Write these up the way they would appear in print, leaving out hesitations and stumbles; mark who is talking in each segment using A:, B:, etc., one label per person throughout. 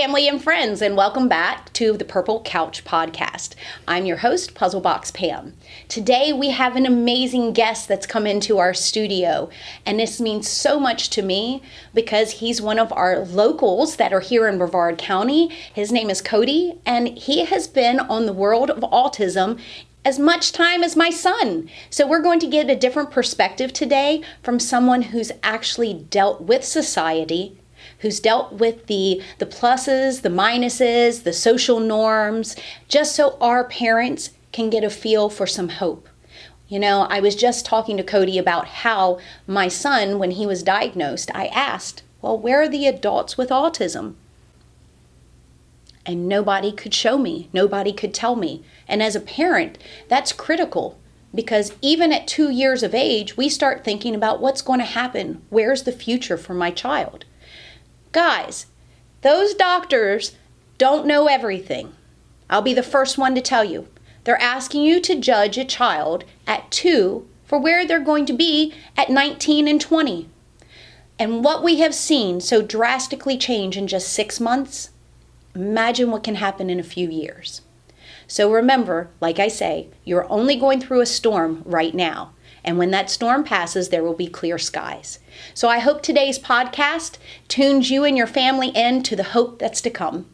A: family and friends, and welcome back to the Purple Couch Podcast. I'm your host, Puzzle Box Pam. Today we have an amazing guest that's come into our studio, and this means so much to me because he's one of our locals that are here in Brevard County. His name is Cody, and he has been on the world of autism as much time as my son. So we're going to get a different perspective today from someone who's actually dealt with society, who's dealt with the pluses, the minuses, the social norms, just so our parents can get a feel for some hope. You know, I was just talking to Cody about how my son, when he was diagnosed, I asked, well, where are the adults with autism? And nobody could show me, nobody could tell me. And as a parent, that's critical because even at 2 years of age, we start thinking about what's going to happen. Where's the future for my child? Guys, those doctors don't know everything. I'll be the first one to tell you. They're asking you to judge a child at 2 for where they're going to be at 19 and 20. And what we have seen so drastically change in just 6 months, imagine what can happen in a few years. So remember, like I say, you're only going through a storm right now. And when that storm passes, there will be clear skies. So I hope today's podcast tunes you and your family in to the hope that's to come.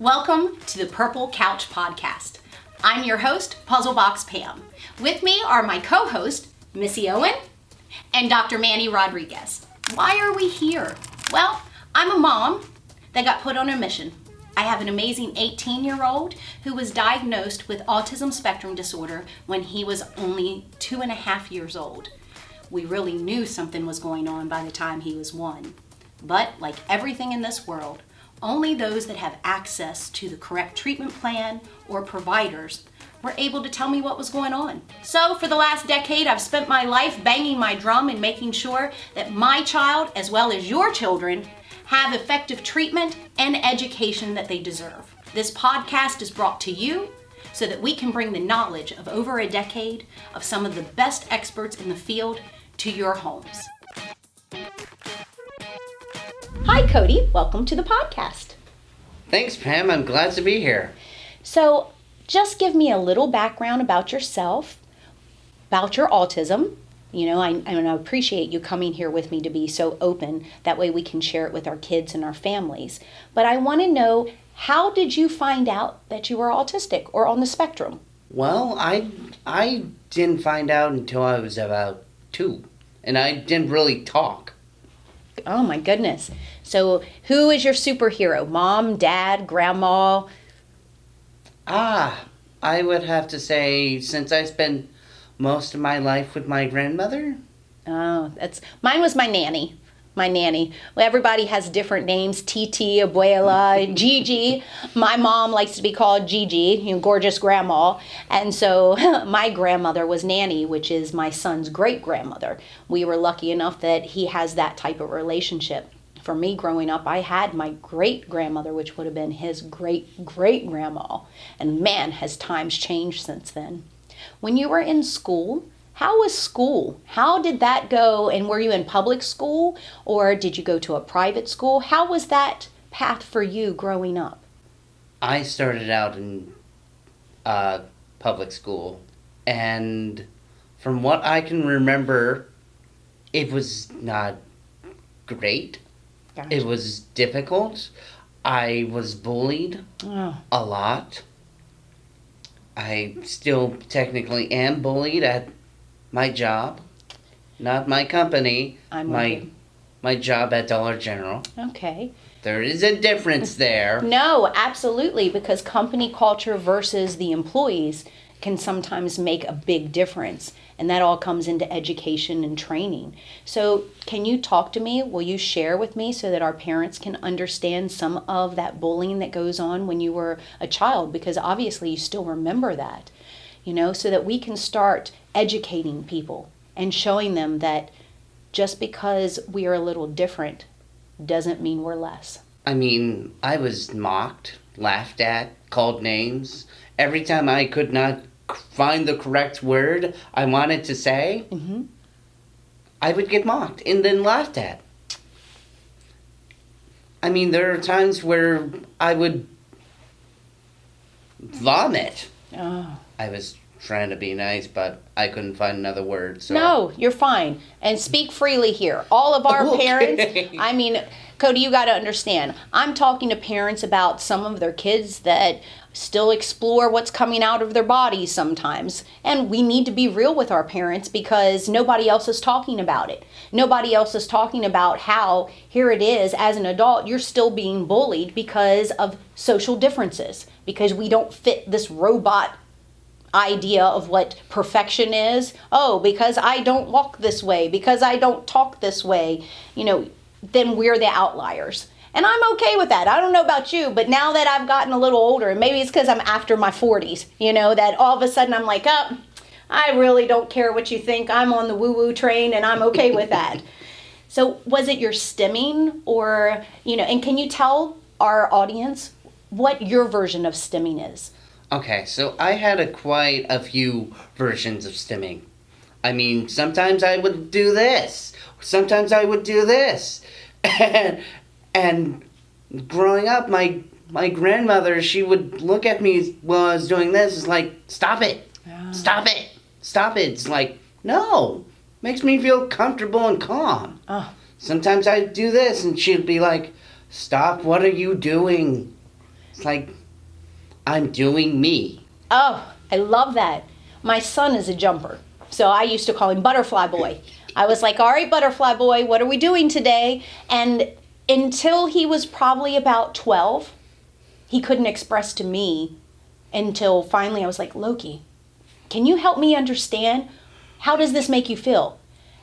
A: Welcome to the Purple Couch Podcast. I'm your host, Puzzle Box Pam. With me are my co-host, Missy Owen, and Dr. Manny Rodriguez. Why are we here? Well, I'm a mom that got put on a mission. I have an amazing 18-year-old who was diagnosed with autism spectrum disorder when he was only 2.5 years old. We really knew something was going on by the time he was 1. But like everything in this world, only those that have access to the correct treatment plan or providers were able to tell me what was going on. So for the last decade, I've spent my life banging my drum and making sure that my child, as well as your children, have effective treatment and education that they deserve. This podcast is brought to you so that we can bring the knowledge of over a decade of some of the best experts in the field to your homes. Hi, Cody. Welcome to the podcast.
B: Thanks, Pam. I'm glad to be here.
A: So, just give me a little background about yourself, about your autism. You know, I appreciate you coming here with me to be so open. That way we can share it with our kids and our families. But I want to know, how did you find out that you were autistic or on the spectrum?
B: Well, I didn't find out until I was about 2, and I didn't really talk.
A: Oh my goodness. So who is your superhero? Mom, dad, grandma?
B: I would have to say, since I spent most of my life with my grandmother.
A: Oh, mine was my nanny. My nanny. Well, everybody has different names. Titi, Abuela, Gigi. My mom likes to be called Gigi, gorgeous grandma. And so my grandmother was Nanny, which is my son's great-grandmother. We were lucky enough that he has that type of relationship. For me growing up, I had my great-grandmother, which would have been his great-great-grandma. And man, has times changed since then. When you were in school, how was school? How did that go? And were you in public school or did you go to a private school? How was that path for you growing up?
B: I started out in public school, and from what I can remember, it was not great.
A: Gotcha.
B: It was difficult. I was bullied a lot. I still technically am bullied at my job, not my company, my job at Dollar General.
A: Okay.
B: There is a difference there.
A: No, absolutely, because company culture versus the employees can sometimes make a big difference. And that all comes into education and training. So can you talk to me? Will you share with me so that our parents can understand some of that bullying that goes on when you were a child? Because obviously you still remember that, so that we can start educating people and showing them that just because we are a little different doesn't mean we're less.
B: I mean, I was mocked, laughed at, called names. Every time I could not find the correct word I wanted to say, I would get mocked and then laughed at. I mean, there are times where I would vomit.
A: Oh.
B: I was trying to be nice, but I couldn't find another word. So.
A: No, you're fine. And speak freely here. All of our parents, I mean, Cody, you got to understand, I'm talking to parents about some of their kids that still explore what's coming out of their bodies sometimes. And we need to be real with our parents because nobody else is talking about it. Nobody else is talking about how, here it is, as an adult, you're still being bullied because of social differences, because we don't fit this robot idea of what perfection is. Oh, because I don't walk this way, because I don't talk this way, then we're the outliers. And I'm okay with that. I don't know about you, but now that I've gotten a little older, and maybe it's because I'm after my 40s, that all of a sudden I'm like, oh, I really don't care what you think. I'm on the woo-woo train and I'm okay with that. So was it your stimming or, and can you tell our audience what your version of stimming is?
B: Okay, so I had quite a few versions of stimming. I mean, sometimes I would do this. Sometimes I would do this. And growing up, my grandmother, she would look at me while I was doing this. It's like, stop it. Stop it. Stop it. It's like, no. Makes me feel comfortable and calm.
A: Oh.
B: Sometimes I'd do this and she'd be like, stop. What are you doing? It's like, I'm doing me.
A: Oh, I love that. My son is a jumper. So I used to call him Butterfly Boy. I was like, all right, Butterfly Boy, what are we doing today? And until he was probably about 12, he couldn't express to me until finally I was like, Loki, can you help me understand? How does this make you feel?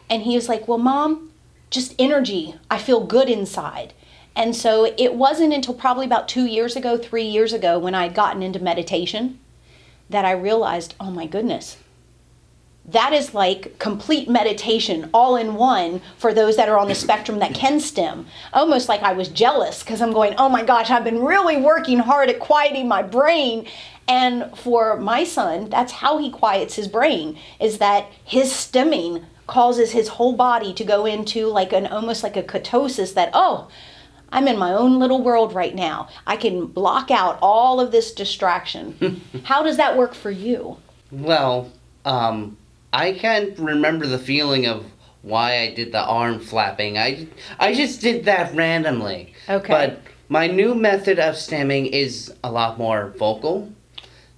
A: And he was like, well, Mom, just energy. I feel good inside. And so it wasn't until probably about 3 years ago, when I had gotten into meditation that I realized, oh my goodness, that is like complete meditation all in one for those that are on the spectrum that can stim. Almost like I was jealous because I'm going, oh my gosh, I've been really working hard at quieting my brain. And for my son, that's how he quiets his brain, is that his stimming causes his whole body to go into like almost like a ketosis that, oh, I'm in my own little world right now. I can block out all of this distraction. How does that work for you?
B: Well, I can't remember the feeling of why I did the arm flapping. I just did that randomly.
A: Okay.
B: But my new method of stimming is a lot more vocal.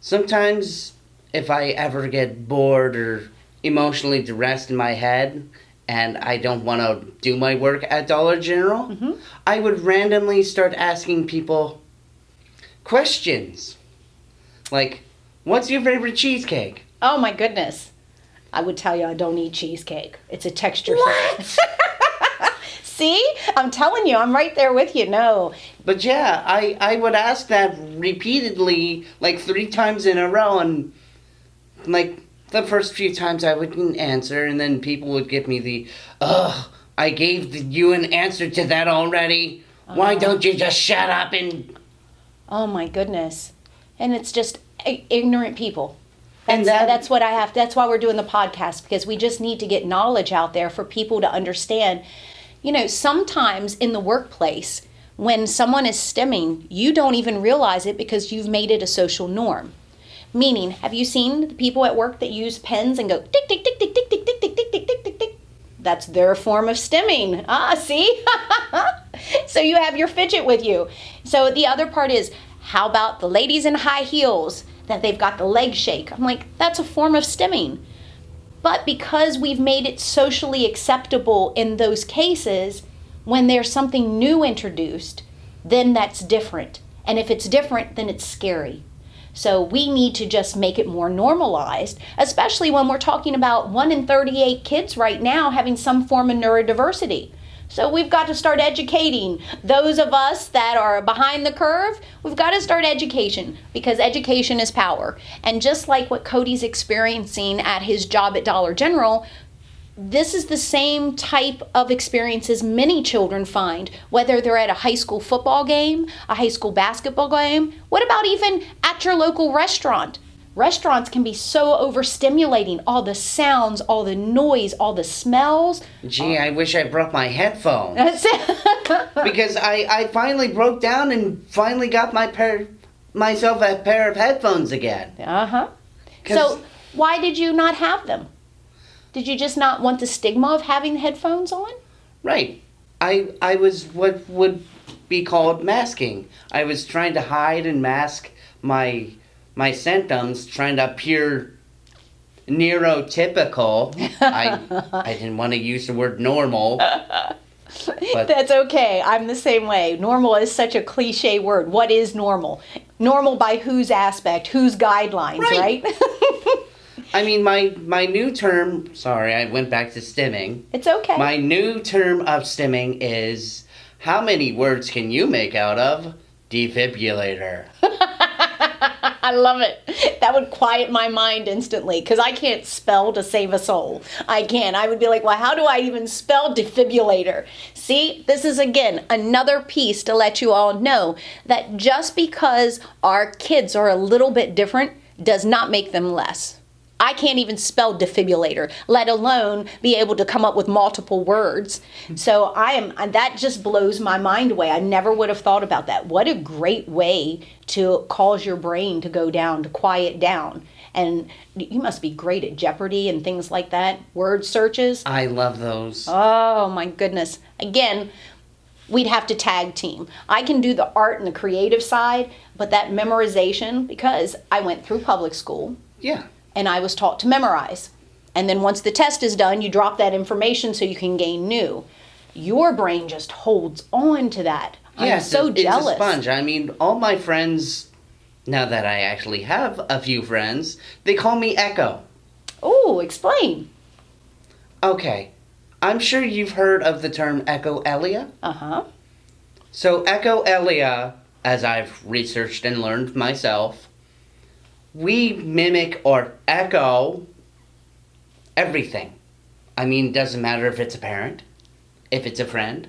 B: Sometimes if I ever get bored or emotionally depressed in my head and I don't want to do my work at Dollar General, I would randomly start asking people questions. Like, what's your favorite cheesecake?
A: Oh my goodness. I would tell you I don't eat cheesecake. It's a texture thing. See? I'm telling you, I'm right there with you. No.
B: But yeah, I would ask that repeatedly, like 3 times in a row, and like the first few times I wouldn't answer, and then people would give me the, I gave you an answer to that already. Why don't you just shut up and...
A: Oh my goodness. And it's just ignorant people. That's what I have. That's why we're doing the podcast, because we just need to get knowledge out there for people to understand. Sometimes in the workplace, when someone is stimming, you don't even realize it because you've made it a social norm. Meaning, have you seen the people at work that use pens and go tick, tick, tick, tick, tick, tick, tick, tick, tick, tick, tick, tick, tick? That's their form of stimming. See? So you have your fidget with you. So the other part is, how about the ladies in high heels that they've got the leg shake? I'm like, that's a form of stimming. But because we've made it socially acceptable in those cases, when there's something new introduced, then that's different. And if it's different, then it's scary. So we need to just make it more normalized, especially when we're talking about 1 in 38 kids right now having some form of neurodiversity. So we've got to start educating those of us that are behind the curve. We've got to start education, because education is power. And just like what Cody's experiencing at his job at Dollar General, this is the same type of experiences many children find, whether they're at a high school football game, a high school basketball game. What about even at your local restaurant? Restaurants can be so overstimulating. All the sounds, all the noise, all the smells.
B: Gee, I wish I brought my headphones.
A: That's it.
B: Because I finally broke down and finally got myself a pair of headphones again.
A: Uh-huh. So why did you not have them? Did you just not want the stigma of having headphones on?
B: Right. I was what would be called masking. I was trying to hide and mask my symptoms, trying to appear neurotypical. I didn't want to use the word normal. But
A: that's okay. I'm the same way. Normal is such a cliche word. What is normal? Normal by whose aspect, whose guidelines, right?
B: I mean, my new term, sorry, I went back to stimming.
A: It's okay.
B: My new term of stimming is, how many words can you make out of defibrillator?
A: I love it. That would quiet my mind instantly, because I can't spell to save a soul. I can't. I would be like, well, how do I even spell defibrillator? See, this is, again, another piece to let you all know that just because our kids are a little bit different does not make them less. I can't even spell defibrillator, let alone be able to come up with multiple words. So that just blows my mind away. I never would have thought about that. What a great way to cause your brain to go down, to quiet down. And you must be great at Jeopardy and things like that, word searches.
B: I love those.
A: Oh my goodness. Again, we'd have to tag team. I can do the art and the creative side, but that memorization, because I went through public school.
B: Yeah.
A: And I was taught to memorize. And then once the test is done, you drop that information so you can gain new. Your brain just holds on to that.
B: Yeah,
A: I'm so jealous.
B: It's a sponge. I mean, all my friends, now that I actually have a few friends, they call me Echo.
A: Oh, explain.
B: Okay. I'm sure you've heard of the term echolalia.
A: Uh-huh.
B: So echolalia, as I've researched and learned myself, we mimic or echo everything. I mean, doesn't matter if it's a parent, if it's a friend,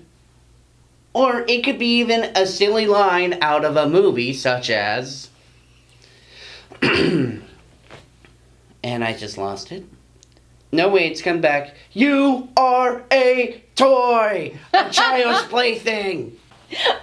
B: or it could be even a silly line out of a movie such as, and I just lost it. No, wait, it's come back. You are a toy, a child's plaything.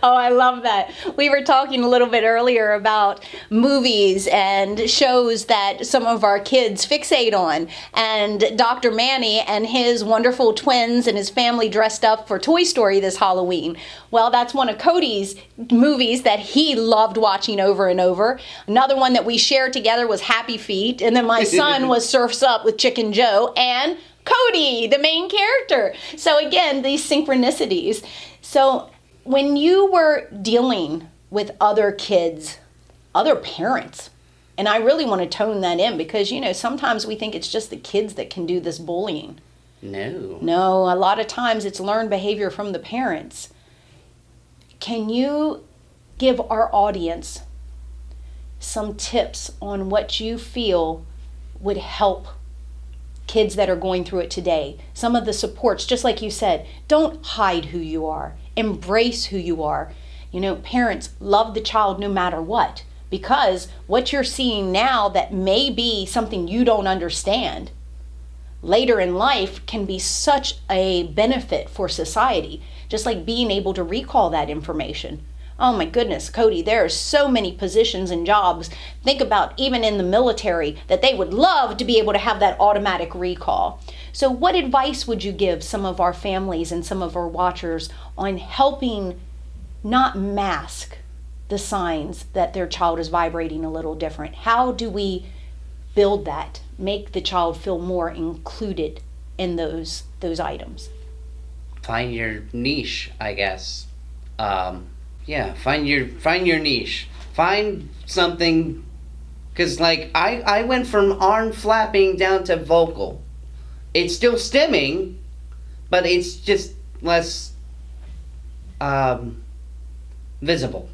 A: Oh, I love that. We were talking a little bit earlier about movies and shows that some of our kids fixate on. And Dr. Manny and his wonderful twins and his family dressed up for Toy Story this Halloween. Well, that's one of Cody's movies that he loved watching over and over. Another one that we shared together was Happy Feet. And then my son was Surf's Up with Chicken Joe and Cody, the main character. So again, these synchronicities. So when you were dealing with other kids, other parents, and I really want to tone that in because, sometimes we think it's just the kids that can do this bullying. No, a lot of times it's learned behavior from the parents. Can you give our audience some tips on what you feel would help kids that are going through it today? Some of the supports, just like you said, don't hide who you are. Embrace who you are. Parents love the child no matter what, because what you're seeing now that may be something you don't understand later in life can be such a benefit for society, just like being able to recall that information. Oh my goodness, Cody, there are so many positions and jobs. Think about even in the military that they would love to be able to have that automatic recall. So what advice would you give some of our families and some of our watchers on helping not mask the signs that their child is vibrating a little different? How do we build that, make the child feel more included in those items?
B: Find your niche, I guess. Find your niche. Find something, because I went from arm flapping down to vocal. It's still stimming, but it's just less visible.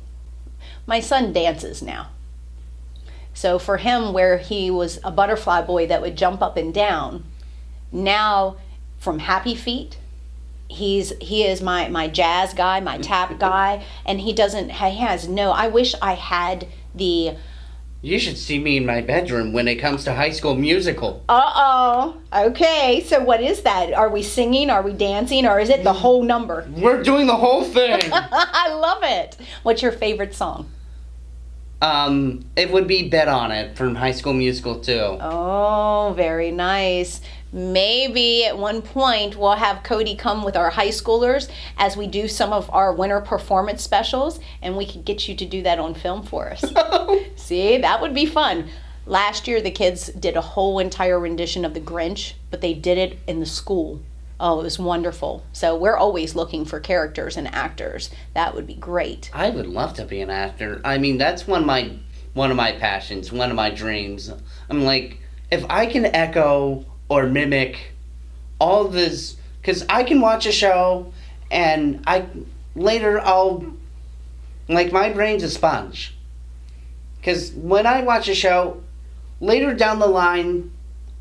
A: My son dances now. So for him, where he was a butterfly boy that would jump up and down, now from Happy Feet. He is my jazz guy, my tap guy, and he has no, I wish I had the...
B: You should see me in my bedroom when it comes to High School Musical.
A: Uh-oh. Okay, so what is that? Are we singing? Are we dancing? Or is it the whole number?
B: We're doing the whole thing.
A: I love it. What's your favorite song?
B: It would be Bet On It from High School Musical 2.
A: Oh, very nice. Maybe at one point we'll have Cody come with our high schoolers as we do some of our winter performance specials, and we could get you to do that on film for us. See, that would be fun. Last year the kids did a whole entire rendition of The Grinch, but they did it in the school. Oh, it was wonderful. So we're always looking for characters and actors. That would be great.
B: I would love to be an actor. I mean, that's one of my passions, one of my dreams. I'm like, if I can echo or mimic all this, because I can watch a show and I'll, like, my brain's a sponge. Because when I watch a show, later down the line,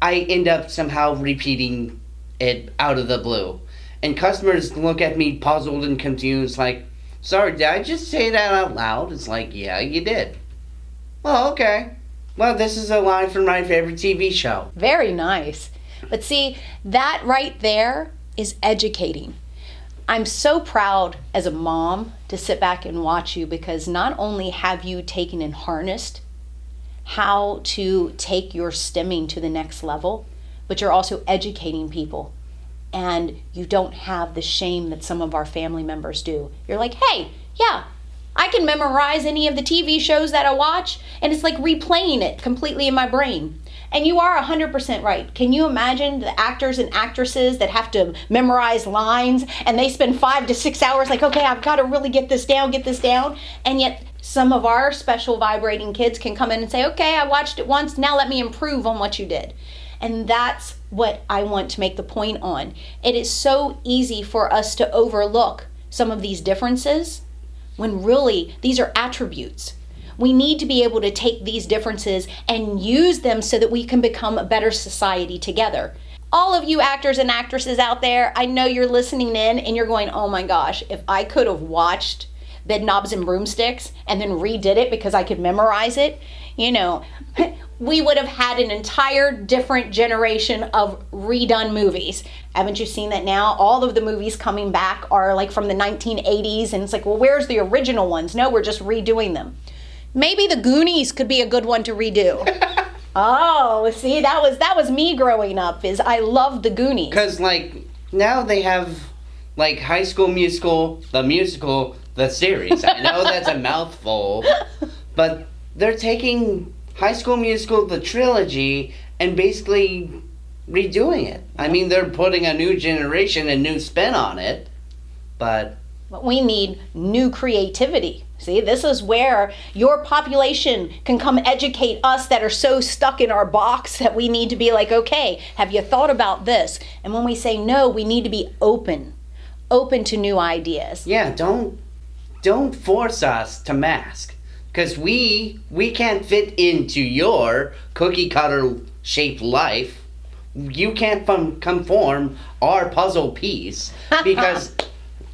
B: I end up somehow repeating it out of the blue. And customers look at me puzzled and confused, like, sorry, did I just say that out loud? It's like, yeah, you did. Well, okay. Well, this is a line from my favorite TV show.
A: Very nice. But see, that right there is educating. I'm so proud as a mom to sit back and watch you, because not only have you taken and harnessed how to take your stimming to the next level, but you're also educating people. And you don't have the shame that some of our family members do. You're like, hey, yeah, I can memorize any of the TV shows that I watch, and it's like replaying it completely in my brain. And you are 100% right. Can you imagine the actors and actresses that have to memorize lines, and they spend 5 to 6 hours like, okay, I've got to really get this down. And yet some of our special vibrating kids can come in and say, okay, I watched it once, now let me improve on what you did. And that's what I want to make the point on. It is so easy for us to overlook some of these differences when really these are attributes. We need to be able to take these differences and use them so that we can become a better society together. All of you actors and actresses out there, I know you're listening in and you're going, oh my gosh, if I could have watched Bed Knobs and Broomsticks and then redid it because I could memorize it, we would have had an entire different generation of redone movies. Haven't you seen that now? All of the movies coming back are like from the 1980s, and it's like, well, where's the original ones? No, we're just redoing them. Maybe the Goonies could be a good one to redo. Oh, see, that was me growing up, is I loved the Goonies.
B: Because, like, now they have, like, High School Musical, the series. I know that's a mouthful, but they're taking High School Musical, the trilogy, and basically redoing it. I mean, they're putting a new generation and new spin on it, but
A: we need new creativity. See, this is where your population can come educate us that are so stuck in our box that we need to be like, okay, have you thought about this? And when we say no, we need to be open to new ideas.
B: Yeah, don't force us to mask. Because we can't fit into your cookie cutter shaped life. You can't conform our puzzle piece, because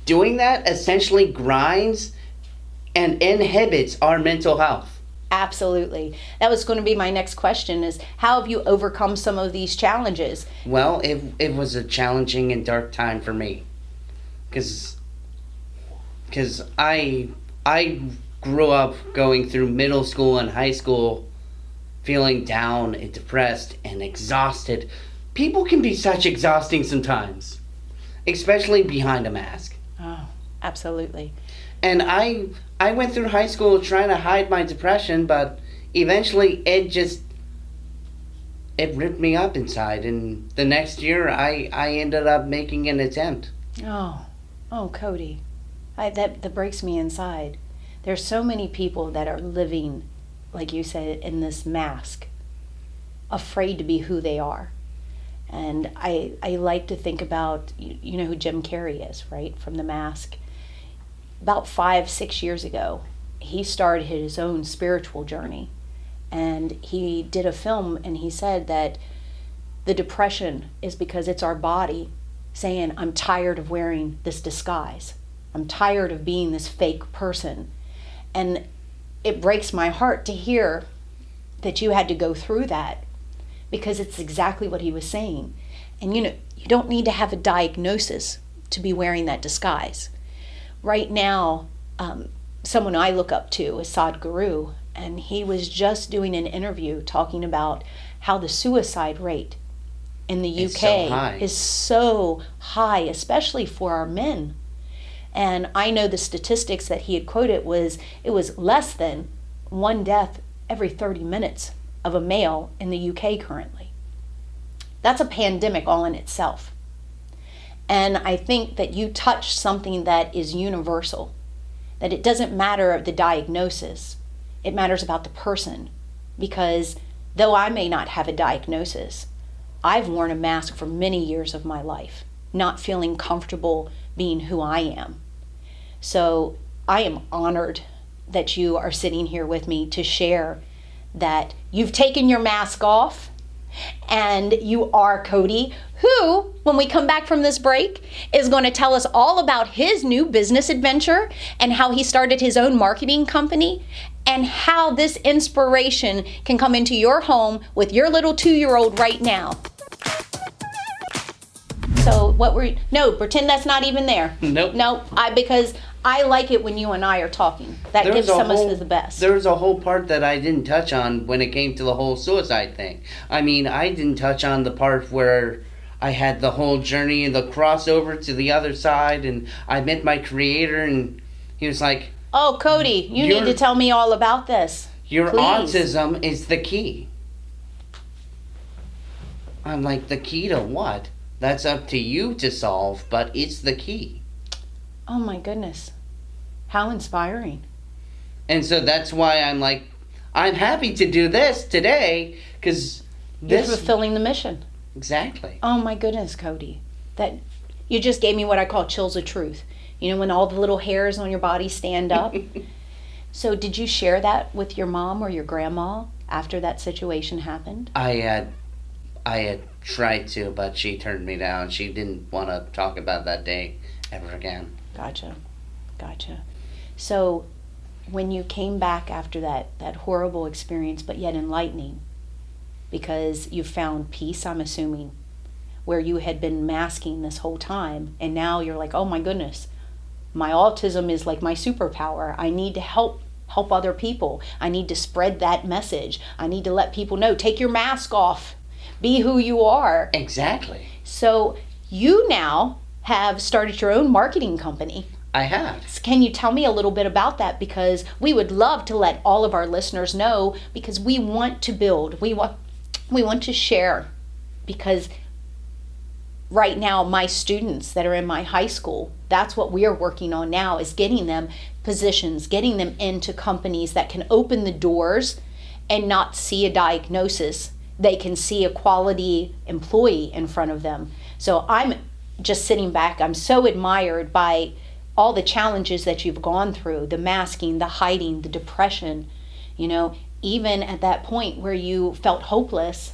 B: doing that essentially grinds and inhibits our mental health.
A: Absolutely. That was going to be my next question, is how have you overcome some of these challenges?
B: Well, it was a challenging and dark time for me. Because I grew up going through middle school and high school feeling down and depressed and exhausted. People can be such exhausting sometimes, especially behind a mask.
A: Oh, absolutely.
B: And I went through high school trying to hide my depression, but eventually it ripped me up inside. And the next year I ended up making an attempt.
A: Oh, Cody, that breaks me inside. There's so many people that are living, like you said, in this mask, afraid to be who they are. And I like to think about, you know who Jim Carrey is, right? From The Mask. About 5-6 years ago, he started his own spiritual journey. And he did a film, and he said that the depression is because it's our body saying, I'm tired of wearing this disguise. I'm tired of being this fake person. And it breaks my heart to hear that you had to go through that, because it's exactly what he was saying. And you don't need to have a diagnosis to be wearing that disguise. Right now, someone I look up to is Sadhguru, and he was just doing an interview talking about how the suicide rate in the UK is so high, especially for our men. And I know the statistics that he had quoted it was less than one death every 30 minutes of a male in the UK currently. That's a pandemic all in itself. And I think that you touched something that is universal, that it doesn't matter the diagnosis, it matters about the person. Because though I may not have a diagnosis, I've worn a mask for many years of my life, not feeling comfortable being who I am. So I am honored that you are sitting here with me to share that you've taken your mask off and you are Cody, who, when we come back from this break, is going to tell us all about his new business adventure and how he started his own marketing company and how this inspiration can come into your home with your little 2-year-old right now. So pretend that's not even there.
B: Nope.
A: Because I like it when you and I are talking. That gives some of us the best.
B: There's a whole part that I didn't touch on when it came to the whole suicide thing. I mean, I didn't touch on the part where I had the whole journey and the crossover to the other side, and I met my creator, and he was like,
A: "Oh, Cody, you need to tell me all about this.
B: Your
A: Please.
B: Autism is the key." I'm like, the key to what? That's up to you to solve, but it's the key.
A: Oh my goodness. How inspiring.
B: And so that's why I'm like, I'm happy to do this today, because
A: you're fulfilling the mission.
B: Exactly.
A: Oh my goodness, Cody. That you just gave me what I call chills of truth. You know, when all the little hairs on your body stand up. So did you share that with your mom or your grandma after that situation happened?
B: I had tried to, but she turned me down. She didn't want to talk about that day ever again.
A: Gotcha. So when you came back after that horrible experience, but yet enlightening, because you found peace, I'm assuming, where you had been masking this whole time, and now you're like, oh my goodness, my autism is like my superpower. I need to help other people. I need to spread that message. I need to let people know, take your mask off. Be who you are.
B: Exactly.
A: So you now have started your own marketing company.
B: I have.
A: Can you tell me a little bit about that? Because we would love to let all of our listeners know, because we want to build. We want to share. Because right now, my students that are in my high school, that's what we are working on now, is getting them positions, getting them into companies that can open the doors and not see a diagnosis. They can see a quality employee in front of them. So I'm just sitting back. I'm so admired by all the challenges that you've gone through, the masking, the hiding, the depression, even at that point where you felt hopeless,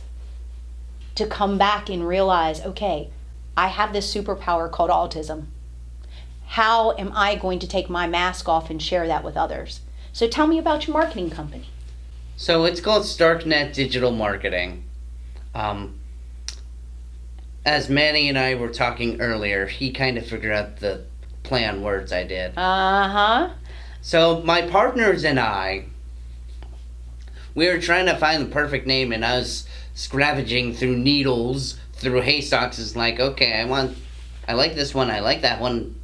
A: to come back and realize, okay, I have this superpower called autism. How am I going to take my mask off and share that with others? So tell me about your marketing company.
B: So it's called Starknet Digital Marketing. As Manny and I were talking earlier, he kind of figured out the play on words I did.
A: Uh-huh.
B: So my partners and I, we were trying to find the perfect name, and I was scavenging through needles, through haystacks. It's like, okay, I like this one, I like that one.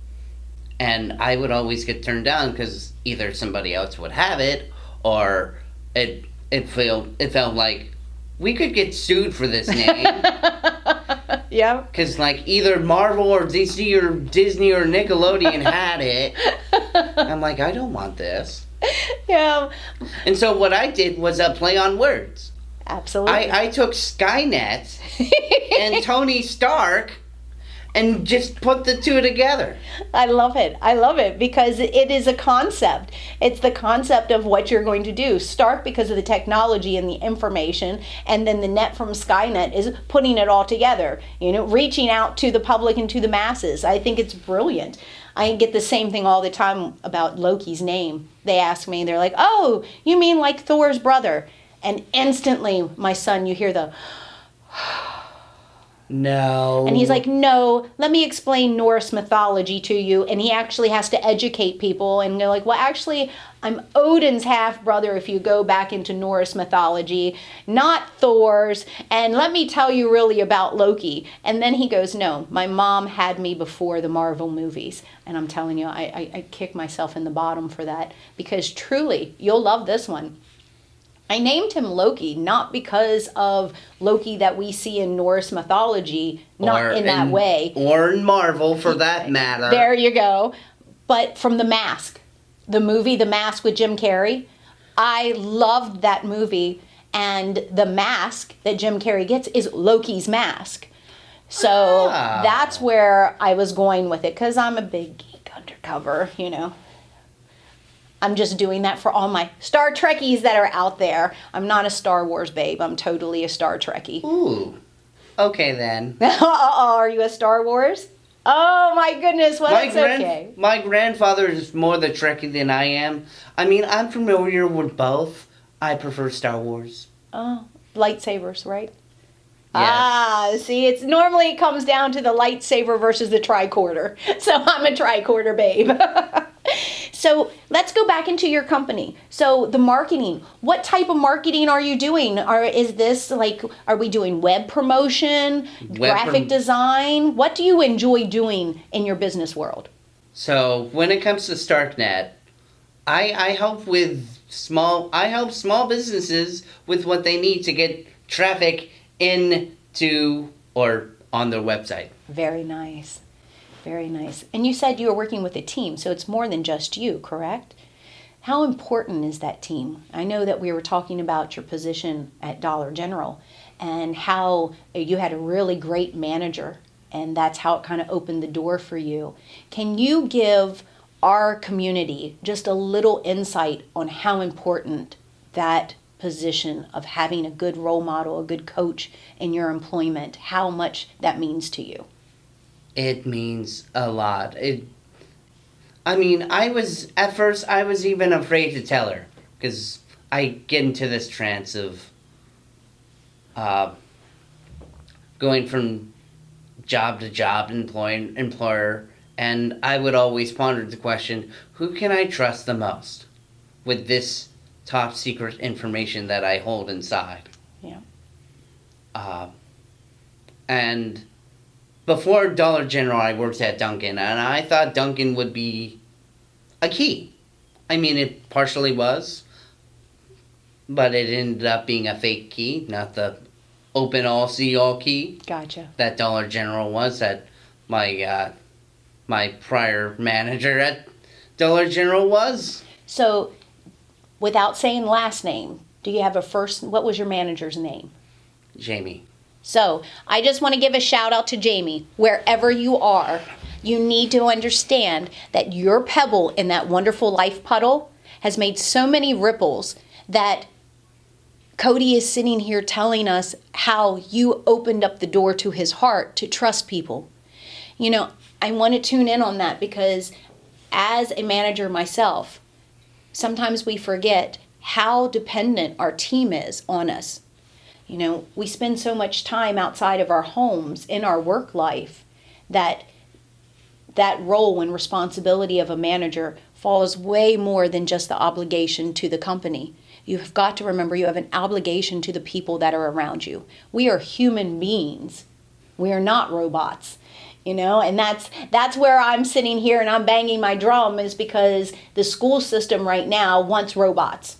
B: And I would always get turned down because either somebody else would have it, or it felt like we could get sued for this name.
A: Yeah.
B: Because either Marvel or Disney or Nickelodeon had it. I'm like, I don't want this.
A: Yeah.
B: And so what I did was a play on words.
A: Absolutely.
B: I took Skynet and Tony Stark and just put the two together.
A: I love it. I love it because it is a concept. It's the concept of what you're going to do. Stark because of the technology and the information, and then the net from Skynet is putting it all together, reaching out to the public and to the masses. I think it's brilliant. I get the same thing all the time about Loki's name. They ask me, they're like, oh, you mean like Thor's brother? And instantly, my son, you hear the...
B: No.
A: And he's like, no, let me explain Norse mythology to you. And he actually has to educate people and go like, well, actually, I'm Odin's half-brother if you go back into Norse mythology, not Thor's. And let me tell you really about Loki. And then he goes, no, my mom had me before the Marvel movies. And I'm telling you, I kick myself in the bottom for that because truly, you'll love this one. I named him Loki not because of Loki that we see in Norse mythology, not in that way.
B: Or in Marvel, for that matter.
A: There you go. But from The Mask, the movie The Mask with Jim Carrey. I loved that movie, and the mask that Jim Carrey gets is Loki's mask. So that's where I was going with it, because I'm a big geek undercover, I'm just doing that for all my Star Trekkies that are out there. I'm not a Star Wars babe. I'm totally a Star Trekkie.
B: Ooh. Okay, then.
A: Are you a Star Wars? Oh, my goodness. Well, that's okay.
B: My grandfather is more the Trekkie than I am. I mean, I'm familiar with both. I prefer Star Wars.
A: Oh, lightsabers, right?
B: Yes.
A: See, it normally comes down to the lightsaber versus the tricorder. So I'm a tricorder babe. So let's go back into your company. So the marketing, what type of marketing are you doing? Are we doing web promotion, graphic design? What do you enjoy doing in your business world?
B: So when it comes to Starknet, I help small businesses with what they need to get traffic into or on their website.
A: Very nice. Very nice. And you said you were working with a team, so it's more than just you, correct? How important is that team? I know that we were talking about your position at Dollar General and how you had a really great manager, and that's how it kind of opened the door for you. Can you give our community just a little insight on how important that position of having a good role model, a good coach in your employment, how much that means to you?
B: It means a lot. At first I was even afraid to tell her, because I get into this trance of going from job to job, employer, and I would always ponder the question, who can I trust the most with this top secret information that I hold inside?
A: Yeah.
B: And before Dollar General, I worked at Dunkin', and I thought Dunkin' would be a key. I mean, it partially was, but it ended up being a fake key, not the open all, see all key.
A: Gotcha.
B: That Dollar General was, that my prior manager at Dollar General was.
A: So, without saying last name, do you have what was your manager's name?
B: Jamie.
A: So, I just want to give a shout out to Jamie. Wherever you are, you need to understand that your pebble in that wonderful life puddle has made so many ripples that Cody is sitting here telling us how you opened up the door to his heart to trust people. I want to tune in on that because as a manager myself, sometimes we forget how dependent our team is on us. We spend so much time outside of our homes in our work life that role and responsibility of a manager falls way more than just the obligation to the company. You've got to remember you have an obligation to the people that are around you. We are human beings. We are not robots. And that's where I'm sitting here and I'm banging my drum, is because the school system right now wants robots.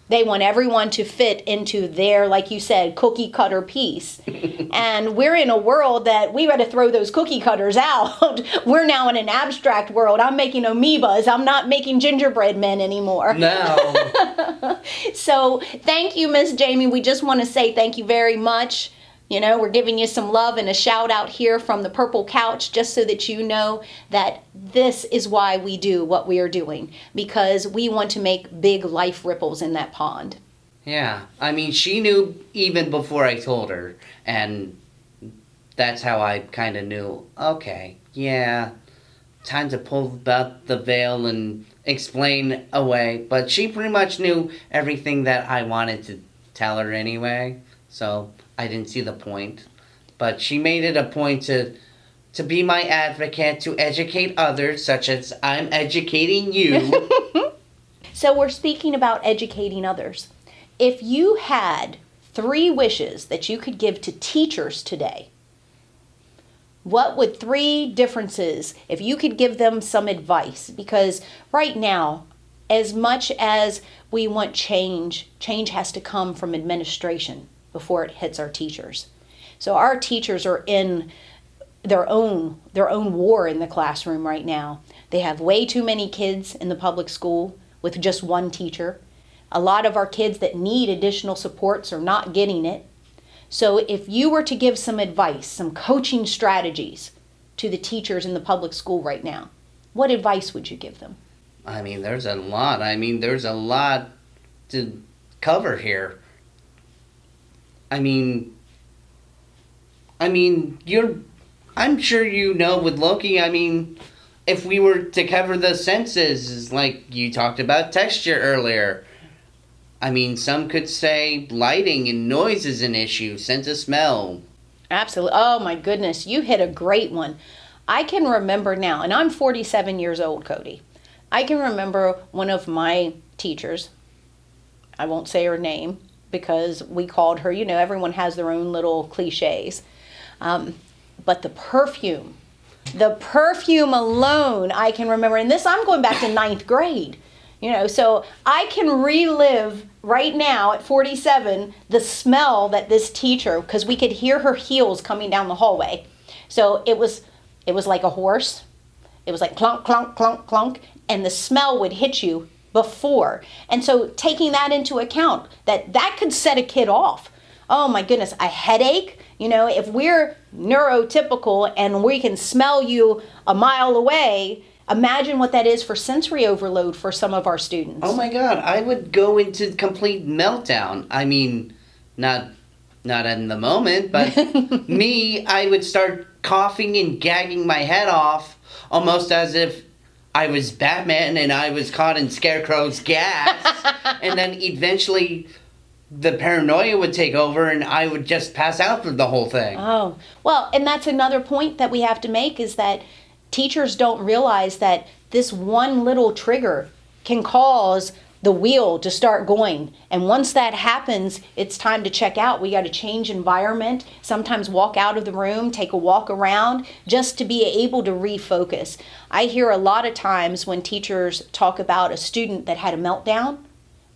A: They want everyone to fit into their, like you said, cookie cutter piece. And we're in a world that we got to throw those cookie cutters out. We're now in an abstract world. I'm making amoebas. I'm not making gingerbread men anymore.
B: No.
A: So thank you, Miss Jamie. We just want to say thank you very much. We're giving you some love and a shout out here from the Purple Couch, just so that you know that this is why we do what we are doing, because we want to make big life ripples in that pond.
B: Yeah, I mean, she knew even before I told her, and that's how I kind of knew, okay, yeah, time to pull back the veil and explain away. But she pretty much knew everything that I wanted to tell her anyway, so I didn't see the point. But she made it a point to be my advocate, to educate others, such as I'm educating you.
A: So we're speaking about educating others. If you had 3 wishes that you could give to teachers today, what would 3 differences, if you could give them some advice? Because right now, as much as we want change has to come from administration before it hits our teachers. So our teachers are in their own war in the classroom right now. They have way too many kids in the public school with just one teacher. A lot of our kids that need additional supports are not getting it. So if you were to give some advice, some coaching strategies to the teachers in the public school right now, what advice would you give them?
B: I mean, there's a lot. There's a lot to cover here. I'm sure you know with Loki, if we were to cover the senses, like you talked about texture earlier, some could say lighting and noise is an issue, sense of smell.
A: Absolutely. Oh my goodness, you hit a great one. I can remember now, and I'm 47 years old, Cody. I can remember one of my teachers, I won't say her name because we called her, everyone has their own little cliches. But the perfume alone, I can remember, and this I'm going back to 9th grade. So I can relive right now at 47 the smell that this teacher, because we could hear her heels coming down the hallway. So it was like a horse. It was like clunk, clunk, clunk, clunk, and the smell would hit you before. And so taking that into account, that could set a kid off. Oh my goodness, a headache. If we're neurotypical and we can smell you a mile away, imagine what that is for sensory overload for some of our students.
B: Oh my God, I would go into complete meltdown. Not in the moment, but I would start coughing and gagging my head off, almost as if I was Batman and I was caught in Scarecrow's gas. And then eventually the paranoia would take over and I would just pass out for the whole thing.
A: Oh, well, and that's another point that we have to make, is that teachers don't realize that this one little trigger can cause the wheel to start going. And once that happens, it's time to check out. We got to change environment, sometimes walk out of the room, take a walk around, just to be able to refocus. I hear a lot of times when teachers talk about a student that had a meltdown,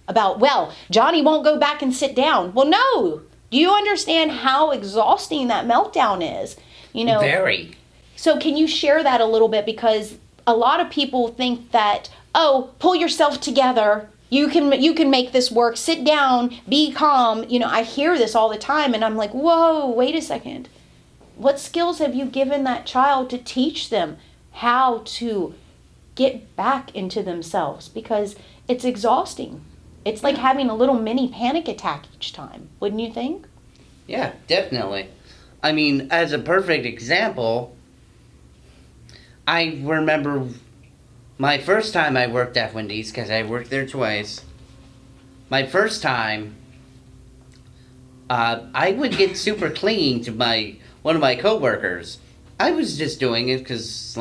A: about, well, Johnny won't go back and sit down. Well, no. Do you understand how exhausting that meltdown is?
B: Very.
A: So can you share that a little bit? Because a lot of people think that, oh, pull yourself together. You can make this work. Sit down, be calm. I hear this all the time and I'm like, whoa, wait a second. What skills have you given that child to teach them how to get back into themselves? Because it's exhausting. It's like having a little mini panic attack each time, wouldn't you think?
B: Yeah, definitely. As a perfect example, I remember my first time I worked at Wendy's, because I worked there twice. My first time, I would get super clingy to one of my coworkers. I was just doing it because,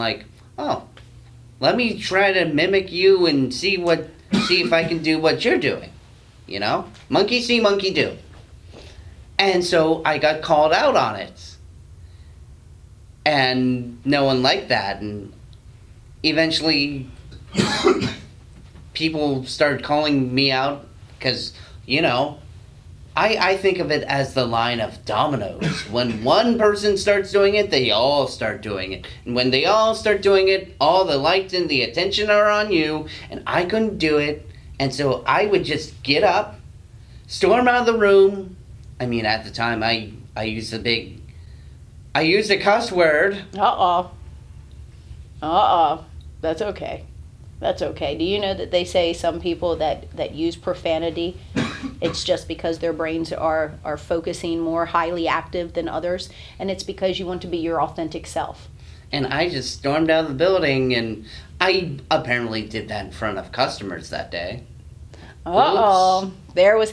B: let me try to mimic you and see if I can do what you're doing. Monkey see, monkey do. And so I got called out on it. And no one liked that. And eventually people started calling me out because, I think of it as the line of dominoes. When one person starts doing it, they all start doing it. And when they all start doing it, all the lights and the attention are on you. And I couldn't do it. And so I would just get up, storm out of the room. At the time, I I used a cuss word.
C: That's okay. That's okay. Do you know that they say some people that use profanity, it's just because their brains are focusing more highly active than others, and it's because you want to be your authentic self.
B: And I just stormed out of the building, and I apparently did that in front of customers that day.
C: Where was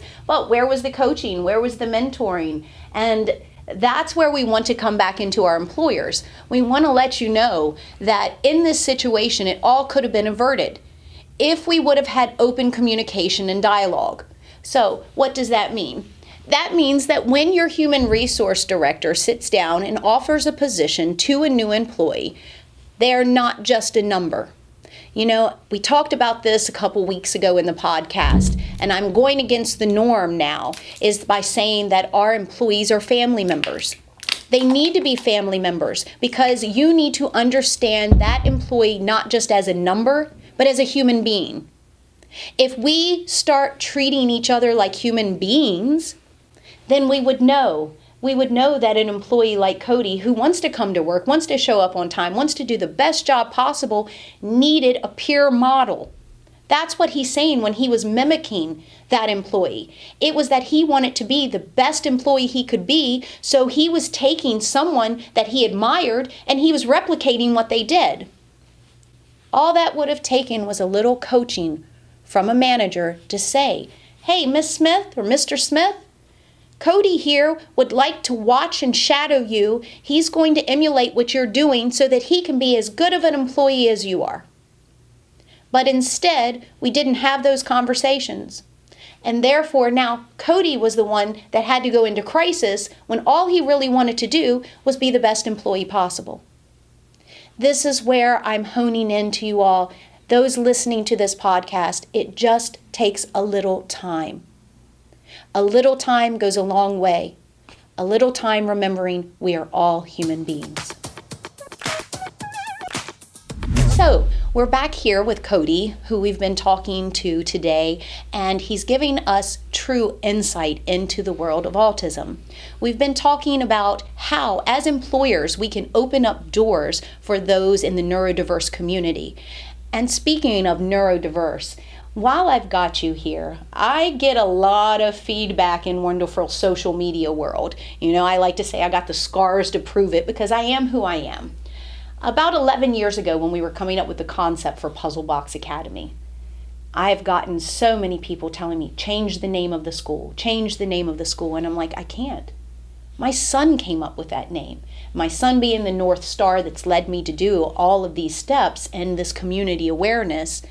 C: the coaching? Where was the mentoring? And that's where we want to come back into our employers. We want to let you know that in this situation, it all could have been averted if we would have had open communication and dialogue. So what does that mean? That means that when your human resource director sits down and offers a position to a new employee, they're not just a number. You know, we talked about this a couple weeks ago in the podcast, and I'm going against the norm now, is by saying that our employees are family members. They need to be family members because you need to understand that employee not just as a number, but as a human being. If we start treating each other like human beings, then we would know that an employee like Cody, who wants to come to work, wants to show up on time, wants to do the best job possible, needed a peer model. That's what he's saying when he was mimicking that employee. It was that he wanted to be the best employee he could be, so he was taking someone that he admired and he was replicating what they did. All that would have taken was a little coaching from a manager to say, hey, Miss Smith or Mr. Smith, Cody here would like to watch and shadow you. He's going to emulate what you're doing so that he can be as good of an employee as you are. But instead, we didn't have those conversations. And therefore, now Cody was the one that had to go into crisis when all he really wanted to do was be the best employee possible. This is where I'm honing in to you all, those listening to this podcast. It just takes a little time. A little time goes a long way. A little time remembering we are all human beings. So, we're back here with Cody, who we've been talking to today, and he's giving us true insight into the world of autism. We've been talking about how, as employers, we can open up doors for those in the neurodiverse community. And speaking of neurodiverse, while I've got you here, I get a lot of feedback in wonderful social media world. You know, I like to say I got the scars to prove it because I am who I am. About 11 years ago, when we were coming up with the concept for Puzzle Box Academy, I've gotten so many people telling me, change the name of the school, change the name of the school. And I'm like, I can't. My son came up with that name. My son being the North Star that's led me to do all of these steps and this community awareness.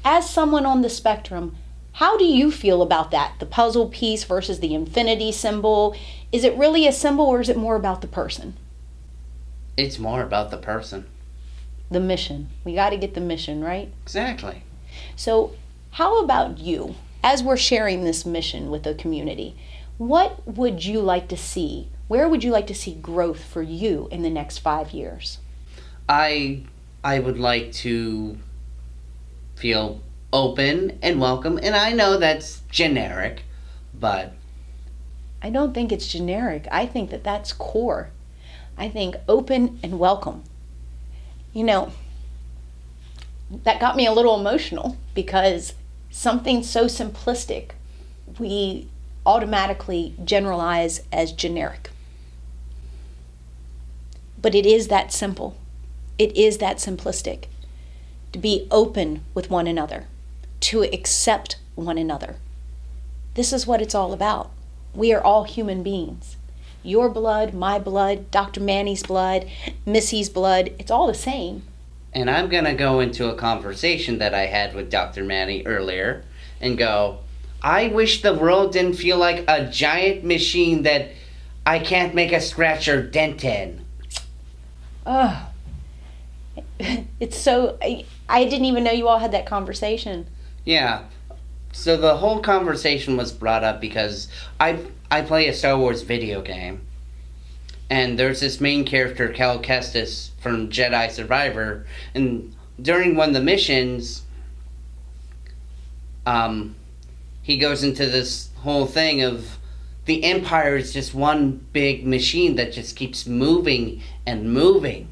C: As someone on the spectrum, how do you feel about that? The puzzle piece versus the infinity symbol. Is it really a symbol or is it more about the person?
B: It's more about the person.
C: The mission. We got to get the mission, right?
B: Exactly.
C: So how about you? As we're sharing this mission with the community, what would you like to see? Where would you like to see growth for you in the next 5 years?
B: I would like to feel open and welcome, and I know that's generic, but
C: I don't think it's generic. I think that that's core. I think open and welcome. You know, that got me a little emotional because something so simplistic we automatically generalize as generic. But it is that simple. It is that simplistic. To be open with one another, to accept one another. This is what it's all about. We are all human beings. Your blood, my blood, Dr. Manny's blood, Missy's blood, it's all the same.
B: And I'm going to go into a conversation that I had with Dr. Manny earlier and go, I wish the world didn't feel like a giant machine that I can't make a scratch or dent in.
C: Oh, it's so... I didn't even know you all had that conversation.
B: Yeah. So the whole conversation was brought up because I play a Star Wars video game. And there's this main character, Cal Kestis, from Jedi Survivor. And during one of the missions, he goes into this whole thing of the empire is just one big machine that just keeps moving and moving.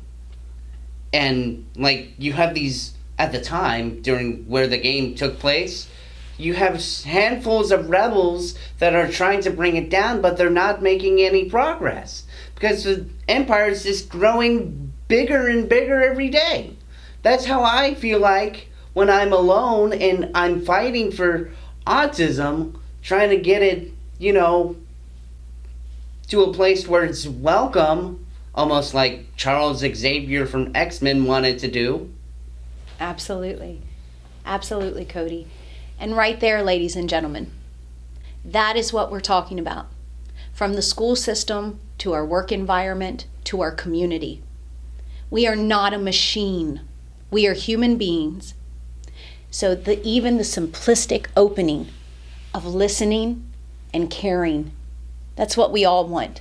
B: And like you have these, at the time during where the game took place, you have handfuls of rebels that are trying to bring it down, but they're not making any progress because the empire is just growing bigger and bigger every day. That's how I feel like when I'm alone and I'm fighting for autism, trying to get it, to a place where it's welcome, almost like Charles Xavier from X-Men wanted to do.
C: Absolutely. Absolutely, Cody. And right there, ladies and gentlemen, that is what we're talking about. From the school system to our work environment to our community. We are not a machine. We are human beings. So even the simplistic opening of listening and caring, that's what we all want.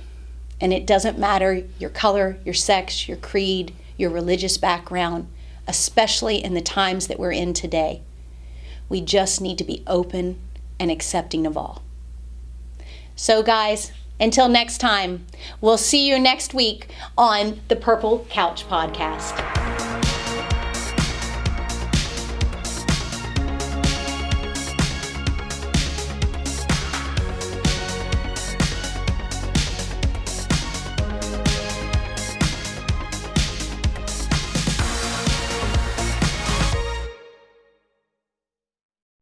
C: And it doesn't matter your color, your sex, your creed, your religious background, especially in the times that we're in today. We just need to be open and accepting of all. So guys, until next time, we'll see you next week on the Purple Couch Podcast.